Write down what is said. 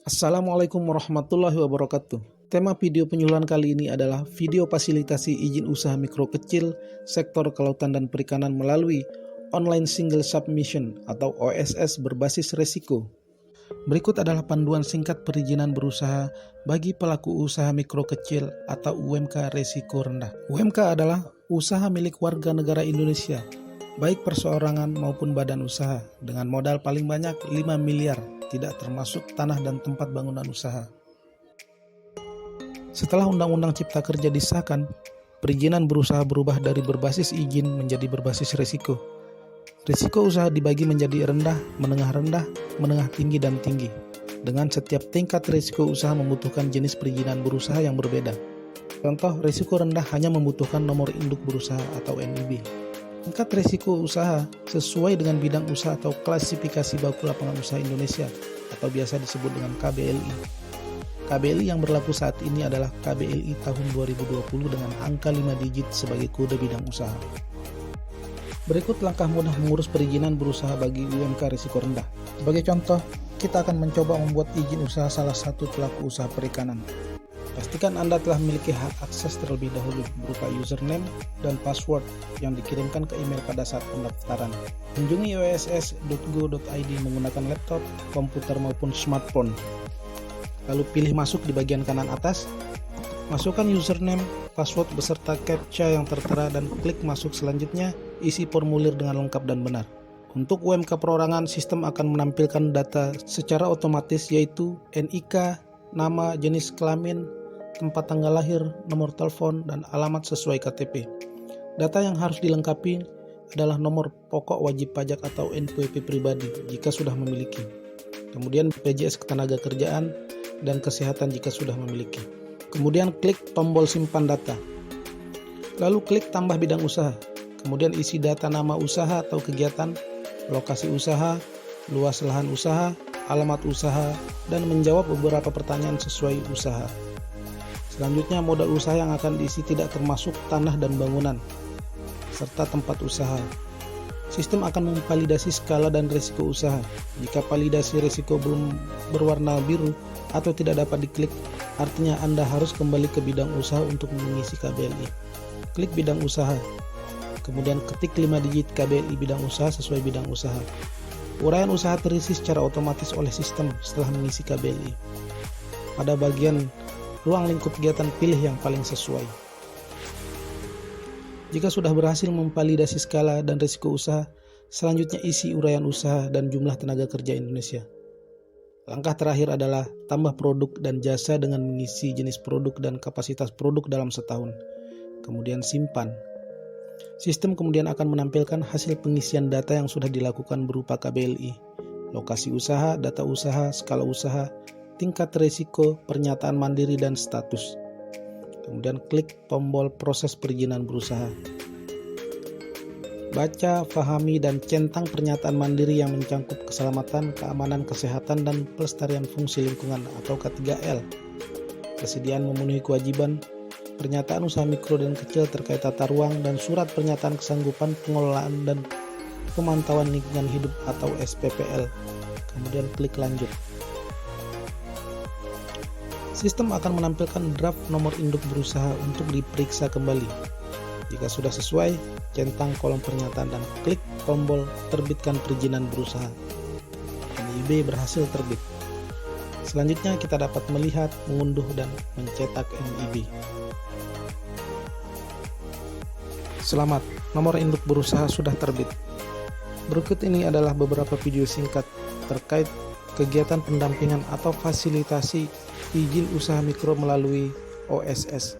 Assalamualaikum warahmatullahi wabarakatuh. Tema video penyuluhan kali ini adalah video fasilitasi izin usaha mikro kecil sektor kelautan dan perikanan melalui Online Single Submission atau OSS berbasis resiko. Berikut adalah panduan singkat perizinan berusaha bagi pelaku usaha mikro kecil atau UMK resiko rendah. UMK adalah usaha milik warga negara Indonesia, baik perseorangan maupun badan usaha, dengan modal paling banyak 5 miliar, tidak termasuk tanah dan tempat bangunan usaha. Setelah Undang-Undang Cipta Kerja disahkan, perizinan berusaha berubah dari berbasis izin menjadi berbasis risiko. Risiko usaha dibagi menjadi rendah, menengah tinggi, dan tinggi. Dengan setiap tingkat risiko usaha membutuhkan jenis perizinan berusaha yang berbeda. Contoh, risiko rendah hanya membutuhkan nomor induk berusaha atau NIB. Tingkat risiko usaha sesuai dengan bidang usaha atau klasifikasi baku lapangan usaha Indonesia atau biasa disebut dengan KBLI. KBLI yang berlaku saat ini adalah KBLI tahun 2020 dengan angka 5 digit sebagai kode bidang usaha. Berikut langkah mudah mengurus perizinan berusaha bagi UMK risiko rendah. Sebagai contoh, kita akan mencoba membuat izin usaha salah satu pelaku usaha perikanan. Pastikan Anda telah memiliki hak akses terlebih dahulu berupa username dan password yang dikirimkan ke email pada saat pendaftaran. Kunjungi oss.go.id menggunakan laptop, komputer maupun smartphone. Lalu pilih masuk di bagian kanan atas. Masukkan username, password beserta captcha yang tertera dan klik masuk. Selanjutnya, isi formulir dengan lengkap dan benar. Untuk UMK perorangan, sistem akan menampilkan data secara otomatis yaitu NIK, nama, jenis kelamin, tempat tanggal lahir, nomor telepon, dan alamat sesuai KTP. Data yang harus dilengkapi adalah nomor pokok wajib pajak atau NPWP pribadi jika sudah memiliki. Kemudian BPJS Ketenagakerjaan dan Kesehatan jika sudah memiliki. Kemudian klik tombol simpan data. Lalu klik tambah bidang usaha. Kemudian isi data nama usaha atau kegiatan, lokasi usaha, luas lahan usaha, alamat usaha, dan menjawab beberapa pertanyaan sesuai usaha. Selanjutnya, modal usaha yang akan diisi tidak termasuk tanah dan bangunan, serta tempat usaha. Sistem akan memvalidasi skala dan risiko usaha. Jika validasi risiko belum berwarna biru atau tidak dapat diklik, artinya Anda harus kembali ke bidang usaha untuk mengisi KBLI. Klik bidang usaha, kemudian ketik 5 digit KBLI bidang usaha sesuai bidang usaha. Uraian usaha terisi secara otomatis oleh sistem setelah mengisi KBLI. Pada bagian ruang lingkup kegiatan, pilih yang paling sesuai. Jika sudah berhasil memvalidasi skala dan risiko usaha, selanjutnya isi uraian usaha dan jumlah tenaga kerja Indonesia. Langkah terakhir adalah tambah produk dan jasa dengan mengisi jenis produk dan kapasitas produk dalam setahun. Kemudian simpan. Sistem kemudian akan menampilkan hasil pengisian data yang sudah dilakukan berupa KBLI, lokasi usaha, data usaha, skala usaha, tingkat risiko, pernyataan mandiri, dan status. Kemudian klik tombol proses perizinan berusaha. Baca, pahami, dan centang pernyataan mandiri yang mencangkup keselamatan, keamanan, kesehatan, dan pelestarian fungsi lingkungan atau K3L. Kesediaan memenuhi kewajiban, pernyataan usaha mikro dan kecil terkait tata ruang, dan surat pernyataan kesanggupan pengelolaan dan pemantauan lingkungan hidup atau SPPL. Kemudian klik lanjut. Sistem akan menampilkan draft nomor induk berusaha untuk diperiksa kembali. Jika sudah sesuai, centang kolom pernyataan dan klik tombol terbitkan perizinan berusaha. NIB berhasil terbit. Selanjutnya kita dapat melihat, mengunduh, dan mencetak NIB. Selamat, nomor induk berusaha sudah terbit. Berikut ini adalah beberapa video singkat terkait kegiatan pendampingan atau fasilitasi izin usaha mikro melalui OSS.